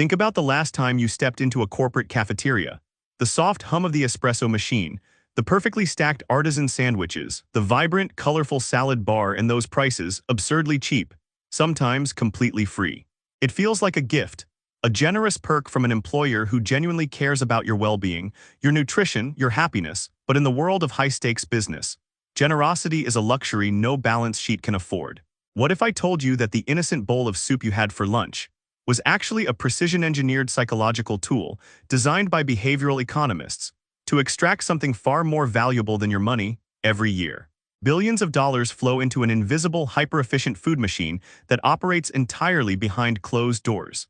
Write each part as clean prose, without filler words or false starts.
Think about the last time you stepped into a corporate cafeteria. The soft hum of the espresso machine, the perfectly stacked artisan sandwiches, the vibrant, colorful salad bar, and those prices, absurdly cheap, sometimes completely free. It feels like a gift, a generous perk from an employer who genuinely cares about your well-being, your nutrition, your happiness. But in the world of high-stakes business, generosity is a luxury no balance sheet can afford. What if I told you that the innocent bowl of soup you had for lunch was actually a precision-engineered psychological tool designed by behavioral economists to extract something far more valuable than your money every year? Billions of dollars flow into an invisible, hyper-efficient food machine that operates entirely behind closed doors,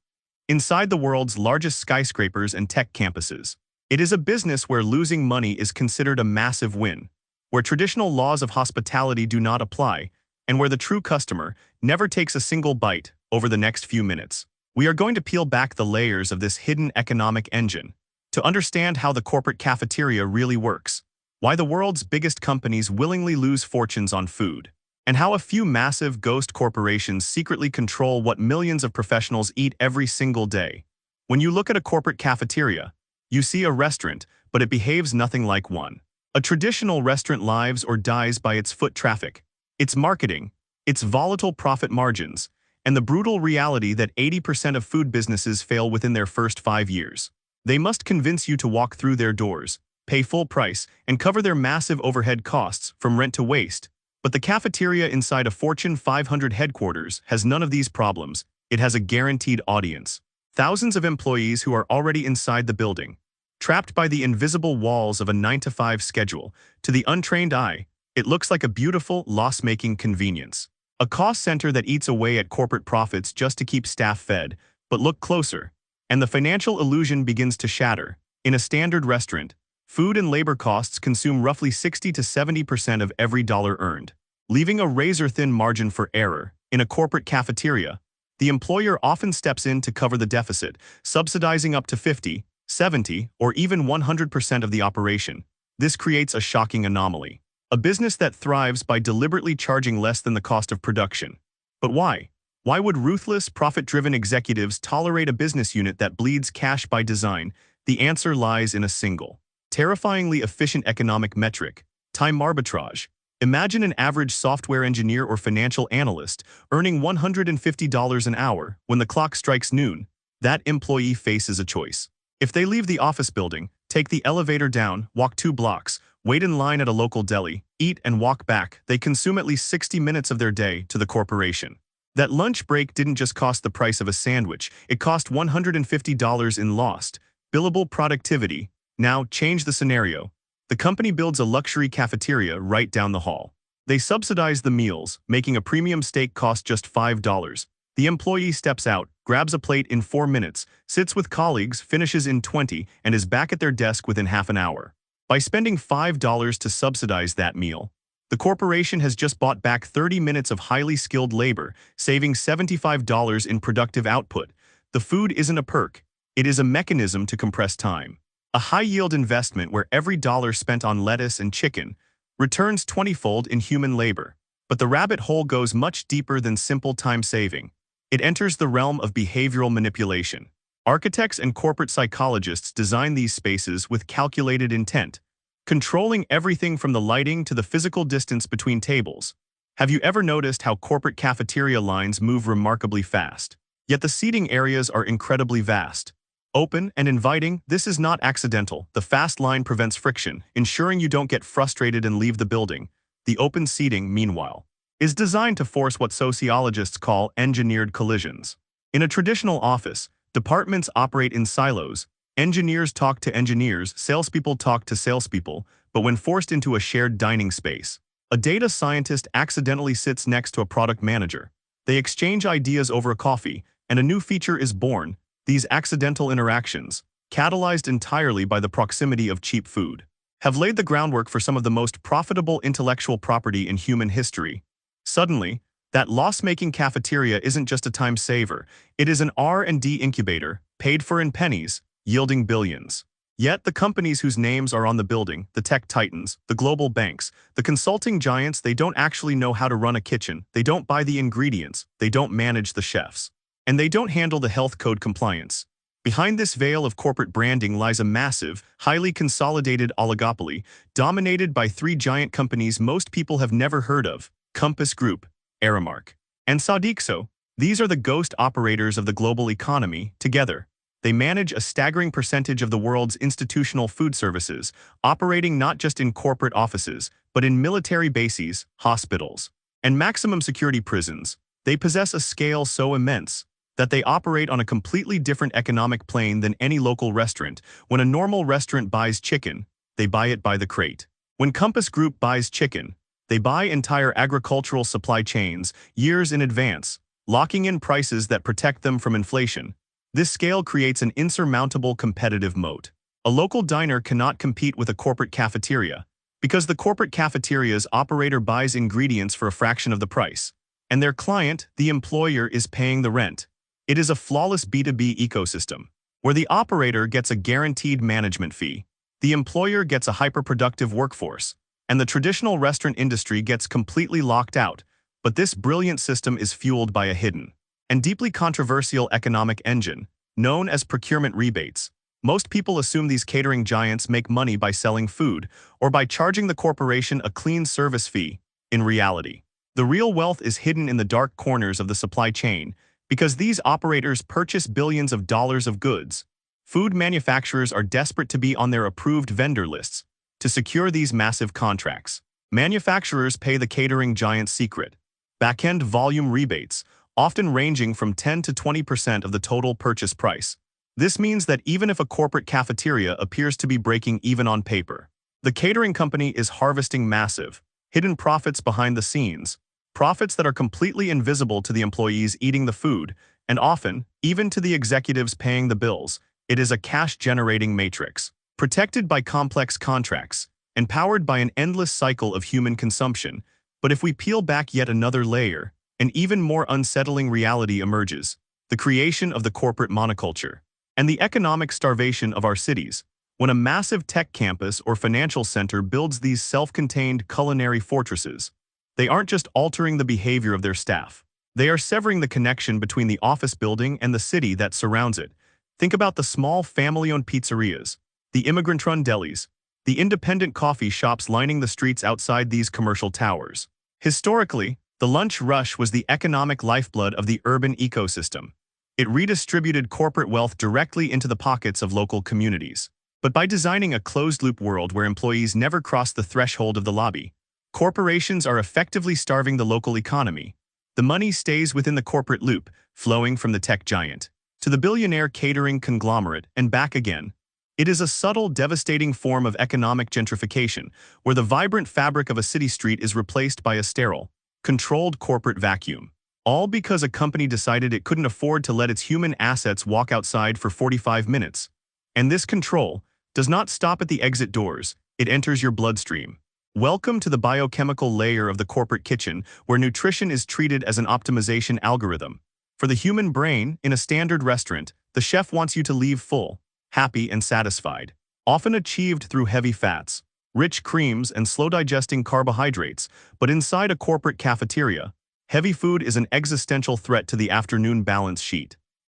inside the world's largest skyscrapers and tech campuses. It is a business where losing money is considered a massive win, where traditional laws of hospitality do not apply, and where the true customer never takes a single bite over the next few minutes. We are going to peel back the layers of this hidden economic engine to understand how the corporate cafeteria really works, why the world's biggest companies willingly lose fortunes on food, and how a few massive ghost corporations secretly control what millions of professionals eat every single day. When you look at a corporate cafeteria, you see a restaurant, but it behaves nothing like one. A traditional restaurant lives or dies by its foot traffic, its marketing, its volatile profit margins, and the brutal reality that 80% of food businesses fail within their first 5 years. They must convince you to walk through their doors, pay full price, and cover their massive overhead costs from rent to waste. But the cafeteria inside a Fortune 500 headquarters has none of these problems. It has a guaranteed audience. Thousands of employees who are already inside the building, trapped by the invisible walls of a 9-to-5 schedule. To the untrained eye, it looks like a beautiful, loss-making convenience. A cost center that eats away at corporate profits just to keep staff fed. But look closer, and the financial illusion begins to shatter. In a standard restaurant, food and labor costs consume roughly 60 to 70% of every dollar earned, leaving a razor-thin margin for error. In a corporate cafeteria, the employer often steps in to cover the deficit, subsidizing up to 50, 70, or even 100% of the operation. This creates a shocking anomaly. A business that thrives by deliberately charging less than the cost of production. But why? Why would ruthless, profit-driven executives tolerate a business unit that bleeds cash by design? The answer lies in a single, terrifyingly efficient economic metric: time arbitrage. Imagine an average software engineer or financial analyst earning $150 an hour. When the clock strikes noon, that employee faces a choice. If they leave the office building, take the elevator down, walk 2 blocks, wait in line at a local deli, eat and walk back, they consume at least 60 minutes of their day to the corporation. That lunch break didn't just cost the price of a sandwich, it cost $150 in lost, billable productivity. Now, change the scenario. The company builds a luxury cafeteria right down the hall. They subsidize the meals, making a premium steak cost just $5. The employee steps out, grabs a plate in 4 minutes, sits with colleagues, finishes in 20, and is back at their desk within half an hour. By spending $5 to subsidize that meal, the corporation has just bought back 30 minutes of highly skilled labor, saving $75 in productive output. The food isn't a perk, it is a mechanism to compress time. A high-yield investment where every dollar spent on lettuce and chicken returns 20-fold in human labor. But the rabbit hole goes much deeper than simple time saving. It enters the realm of behavioral manipulation. Architects and corporate psychologists design these spaces with calculated intent, controlling everything from the lighting to the physical distance between tables. Have you ever noticed how corporate cafeteria lines move remarkably fast? Yet the seating areas are incredibly vast, open and inviting. This is not accidental. The fast line prevents friction, ensuring you don't get frustrated and leave the building. The open seating, meanwhile, is designed to force what sociologists call engineered collisions. In a traditional office, departments operate in silos. Engineers talk to engineers, salespeople talk to salespeople, but when forced into a shared dining space, a data scientist accidentally sits next to a product manager. They exchange ideas over a coffee, and a new feature is born. These accidental interactions, catalyzed entirely by the proximity of cheap food, have laid the groundwork for some of the most profitable intellectual property in human history. Suddenly, that loss-making cafeteria isn't just a time saver, it is an R&D incubator, paid for in pennies, yielding billions. Yet the companies whose names are on the building, the tech titans, the global banks, the consulting giants, they don't actually know how to run a kitchen, they don't buy the ingredients, they don't manage the chefs, and they don't handle the health code compliance. Behind this veil of corporate branding lies a massive, highly consolidated oligopoly, dominated by three giant companies most people have never heard of: Compass Group, Aramark, and Sodexo. These are the ghost operators of the global economy. Together, they manage a staggering percentage of the world's institutional food services, operating not just in corporate offices, but in military bases, hospitals, and maximum security prisons. They possess a scale so immense that they operate on a completely different economic plane than any local restaurant. When a normal restaurant buys chicken, they buy it by the crate. When Compass Group buys chicken, they buy entire agricultural supply chains years in advance, locking in prices that protect them from inflation. This scale creates an insurmountable competitive moat. A local diner cannot compete with a corporate cafeteria, because the corporate cafeteria's operator buys ingredients for a fraction of the price, and their client, the employer, is paying the rent. It is a flawless B2B ecosystem, where the operator gets a guaranteed management fee, the employer gets a hyper-productive workforce, and the traditional restaurant industry gets completely locked out. But this brilliant system is fueled by a hidden and deeply controversial economic engine, known as procurement rebates. Most people assume these catering giants make money by selling food or by charging the corporation a clean service fee. In reality, the real wealth is hidden in the dark corners of the supply chain, because these operators purchase billions of dollars of goods. Food manufacturers are desperate to be on their approved vendor lists. To secure these massive contracts, manufacturers pay the catering giant's secret back-end volume rebates, often ranging from 10 to 20% of the total purchase price. This means that even if a corporate cafeteria appears to be breaking even on paper, the catering company is harvesting massive, hidden profits behind the scenes, profits that are completely invisible to the employees eating the food, and often, even to the executives paying the bills. It is a cash-generating matrix, protected by complex contracts, and powered by an endless cycle of human consumption. But if we peel back yet another layer, an even more unsettling reality emerges: the creation of the corporate monoculture, and the economic starvation of our cities. When a massive tech campus or financial center builds these self-contained culinary fortresses, they aren't just altering the behavior of their staff. They are severing the connection between the office building and the city that surrounds it. Think about the small family-owned pizzerias, the immigrant-run delis, the independent coffee shops lining the streets outside these commercial towers. Historically, the lunch rush was the economic lifeblood of the urban ecosystem. It redistributed corporate wealth directly into the pockets of local communities. But by designing a closed-loop world where employees never cross the threshold of the lobby, corporations are effectively starving the local economy. The money stays within the corporate loop, flowing from the tech giant to the billionaire catering conglomerate and back again. It is a subtle, devastating form of economic gentrification, where the vibrant fabric of a city street is replaced by a sterile, controlled corporate vacuum. All because a company decided it couldn't afford to let its human assets walk outside for 45 minutes. And this control does not stop at the exit doors, it enters your bloodstream. Welcome to the biochemical layer of the corporate kitchen, where nutrition is treated as an optimization algorithm. For the human brain, in a standard restaurant, the chef wants you to leave full, happy, and satisfied, often achieved through heavy fats, rich creams, and slow-digesting carbohydrates. But inside a corporate cafeteria, heavy food is an existential threat to the afternoon balance sheet.